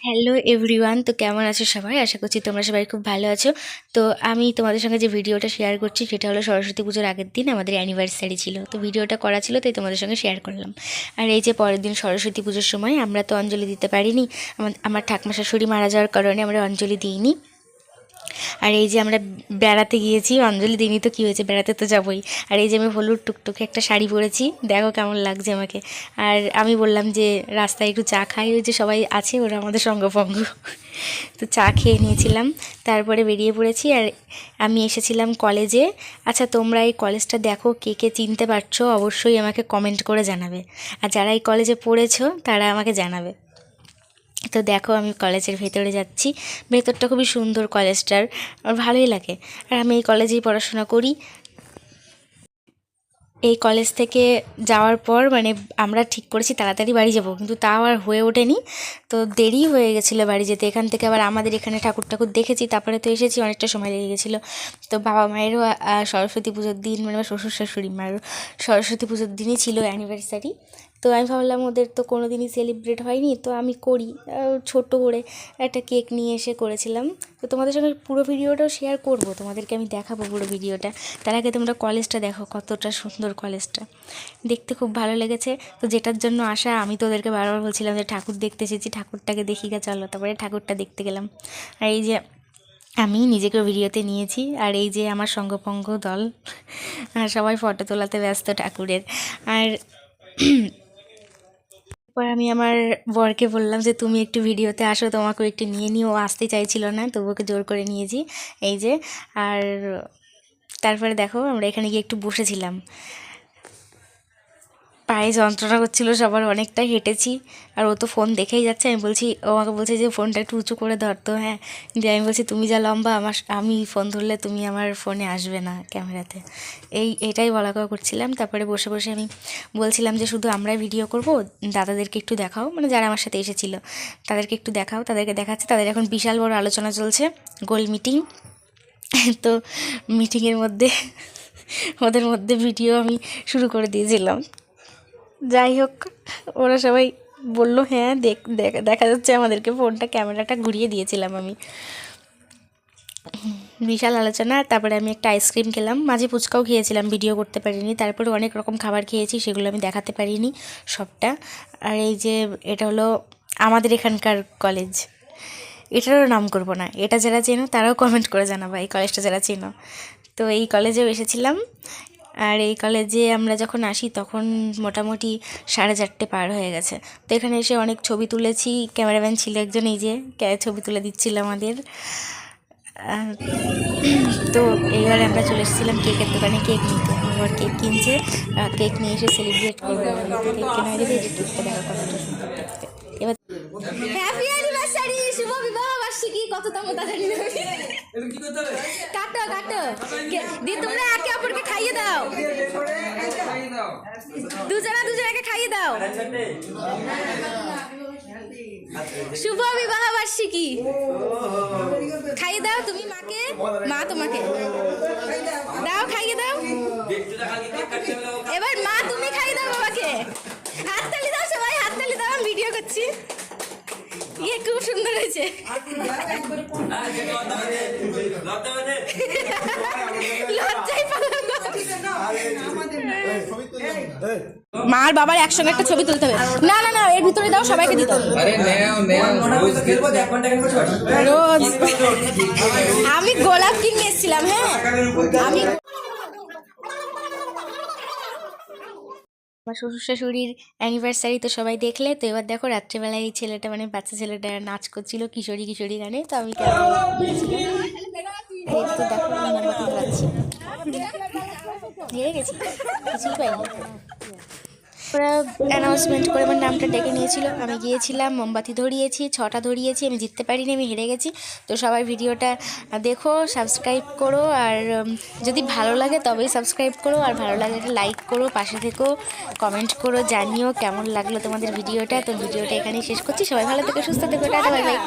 Hello everyone, তো কেমন আছো সবাই? আশা করছি তোমরা সবাই খুব ভালো আছো। তো আমি তোমাদের সঙ্গে যে ভিডিওটা শেয়ার করছি সেটা হলো সরস্বতী পুজোর আগের দিন আমাদের অ্যানিভার্সারি ছিল, তো ভিডিওটা করা ছিল তাই তোমাদের সঙ্গে শেয়ার করলাম। আর এই যে পরের দিন সরস্বতী পুজোর সময় আমরা তো অঞ্জলি দিতে পারিনি, আমার ঠাকুমা শাশুড়ি মারা যাওয়ার কারণে আমরা অঞ্জলি দিইনি। আর এই যে আমরা বেড়াতে গিয়েছি, অঞ্জলি দিনই তো কী হয়েছে, বেড়াতে তো যাবোই। আর এই যে আমি হলুদ টুকটুকে একটা শাড়ি পরেছি, দেখো কেমন লাগছে আমাকে। আর আমি বললাম যে রাস্তায় একটু চা খাই, ওই যে সবাই আছে ওরা আমাদের সঙ্গভঙ্গ, তো চা খেয়ে নিয়েছিলাম, তারপরে বেরিয়ে পড়েছি। আর আমি এসেছিলাম কলেজে। আচ্ছা, তোমরা এই কলেজটা দেখো, কে কে চিনতে পারছো অবশ্যই আমাকে কমেন্ট করে জানাবে, আর যারা এই কলেজে পড়েছো তারা আমাকে জানাবে। তো দেখো আমি কলেজের ভেতরে যাচ্ছি, ভেতরটা খুবই সুন্দর কলেজটার, আমার ভালোই লাগে। আর আমি এই কলেজেই পড়াশোনা করি। এই কলেজ থেকে যাওয়ার পর আমরা ঠিক করেছি তাড়াতাড়ি বাড়ি যাব, কিন্তু তাও আর হয়ে ওঠেনি, তো দেরি হয়ে গেছিলো বাড়ি যেতে। এখান থেকে আবার আমাদের এখানে ঠাকুর ঠাকুর দেখেছি, তারপরে তো এসেছি, অনেকটা সময় লেগে গেছিলো। তো বাবা মায়েরও সরস্বতী পুজোর দিন আমার শ্বশুর শাশুড়ি মায়েরও সরস্বতী পুজোর দিনই ছিল অ্যানিভার্সারি। তো আমি ভাবলাম ওদের তো কোনো দিনই সেলিব্রেট হয়নি, তো আমি করি ছোট্ট করে একটা কেক নিয়ে এসে করেছিলাম। তো তোমাদের সঙ্গে পুরো ভিডিওটাও শেয়ার করব, তোমাদেরকে আমি দেখাবো পুরো ভিডিওটা। তার আগে তোমরা কলেজটা দেখো, কতটা সুন্দর কলেজটা, দেখতে খুব ভালো লেগেছে। তো যেটার জন্য আসা, আমি তো ওদেরকে বারবার বলছিলাম যে ঠাকুর দেখতে এসেছি, ঠাকুরটাকে দেখি গা চলো, তারপরে ঠাকুরটা দেখতে গেলাম। আর এই যে আমি নিজেকে ভিডিওতে নিয়েছি, আর এই যে আমার সঙ্গপঙ্গ দল, আর সবাই ফটো তোলাতে ব্যস্ত ঠাকুরের। আর পর আমি আমার বরকে বললাম যে তুমি একটু ভিডিওতে আসো, তোমাকেও একটু নিয়ে নিও। ও আসতে চাইছিল না, তবু ওকে জোর করে নিয়েছি। এই যে, আর তারপরে দেখো আমরা এখানে গিয়ে একটু বসেছিলাম, পায়ে যন্ত্রণা করছিল সবার, অনেকটাই হেঁটেছি। আর ও তো ফোন দেখেই যাচ্ছে, আমি বলছি, ও আমাকে বলছে যে ফোনটা একটু উঁচু করে ধরতো। হ্যাঁ, দিয়ে আমি বলছি তুমি যা লম্বা, আমি ফোন ধরলে তুমি আমার ফোনে আসবে না ক্যামেরাতে, এটাই বলা কওয়া করছিলাম। তারপরে বসে বসে আমি বলছিলাম যে শুধু আমরাই ভিডিও করব, দাদাদেরকে একটু দেখাও, যারা আমার সাথে এসেছিলো তাদেরকে একটু দেখাও। তাদেরকে দেখাচ্ছে, তাদের এখন বিশাল বড় আলোচনা চলছে, গোল মিটিং। তো মিটিংয়ের মধ্যে ওদের মধ্যে ভিডিও আমি শুরু করে দিয়েছিলাম। যাই হোক, ওরা সবাই বলল হ্যাঁ দেখা যাচ্ছে আমাদেরকে, ফোনটা ক্যামেরাটা ঘুরিয়ে দিয়েছিলাম আমি। বিশাল আলোচনা। তারপরে আমি একটা আইসক্রিম খেলাম, মাঝে ফুচকাও খেয়েছিলাম, ভিডিও করতে পারিনি। তারপরে অনেক রকম খাবার খেয়েছি, সেগুলো আমি দেখাতে পারিনি সবটা। আর এই যে এটা হলো আমাদের এখানকার কলেজ, এটারও নাম করব না, এটা যারা চেনো তারাও কমেন্ট করে জানাবা, এই কলেজটা যারা চেনো। তো এই কলেজেও এসেছিলাম। আর এই কলেজে আমরা যখন আসি তখন মোটামুটি 4:30 পার হয়ে গেছে। তো এখানে এসে অনেক ছবি তুলেছি, ক্যামেরাম্যান ছিল একজন, এই যে ছবি তুলে দিচ্ছিল আমাদের। তো এইবারে আমরা চলে এসেছিলাম কেকের দোকানে কেক নিতে, আমার কেক কিনছে, কেক নিয়ে এসে সেলিব্রেট করবো। কেক কেনা হয়ে গেছে, কেকটা দেখা কতটা সুন্দর দেখতে। এবার হ্যাপি অ্যানিভার্সারি, শুভ বিবাহ বার্ষিকী, কততম তা জানি না। কাটো কাটো, দি তোমরা একে অপরকে খাইয়ে দাও, দুজনাকে খাইয়ে দাও। শুভ বিবাহ বার্ষিকী, খাইয়ে দাও তুমি মাকে, মা তোমাকে দাও, খাইয়ে দাও। এবার মা তুমি খাইয়ে দাও বাবাকে, হাততালি দাও সবাই, হাততালি দাও, আমি ভিডিও করছি। ইয়ে খুব সুন্দর হয়েছে। লজ্জাই পালাম। মার বাবার একসঙ্গে একটা ছবি তুলতে হবে। না না না, এর ভিতরে দাও, সবাইকে দিতে হবে। রোজ আমি গোলাপ কিনে এসেছিলাম। হ্যাঁ, আমি আমার শ্বশুর শাশুড়ির অ্যানিভার্সারি তো সবাই দেখলে। তো এবার দেখো রাত্রেবেলায় এই ছেলেটা, বাচ্চা ছেলেটা নাচ করছিল কিশোরী কিশোরী গানে। তো আমি তো দেখো মোমবাতি ধরাচ্ছি, হেরে গেছি, কিছুই পাইনি। ওরা অ্যানাউন্সমেন্ট করে আমার নামটা ডেকে নিয়েছিল, আমি গিয়েছিলাম, মোমবাতি ধরিয়েছি, 6টা ধরিয়েছি, আমি জিততে পারিনি, আমি হেরে গেছি। তো সবাই ভিডিওটা দেখো, সাবস্ক্রাইব করো, আর যদি ভালো লাগে তবেই সাবস্ক্রাইব করো, আর ভালো লাগলে একটা লাইক করো, পাশে থেকো, কমেন্ট করো, জানিও কেমন লাগলো তোমাদের ভিডিওটা। তো ভিডিওটা এখানেই শেষ করছি, সবাই ভালো থেকো, সুস্থ থেকো, টাটা, বাই বাই।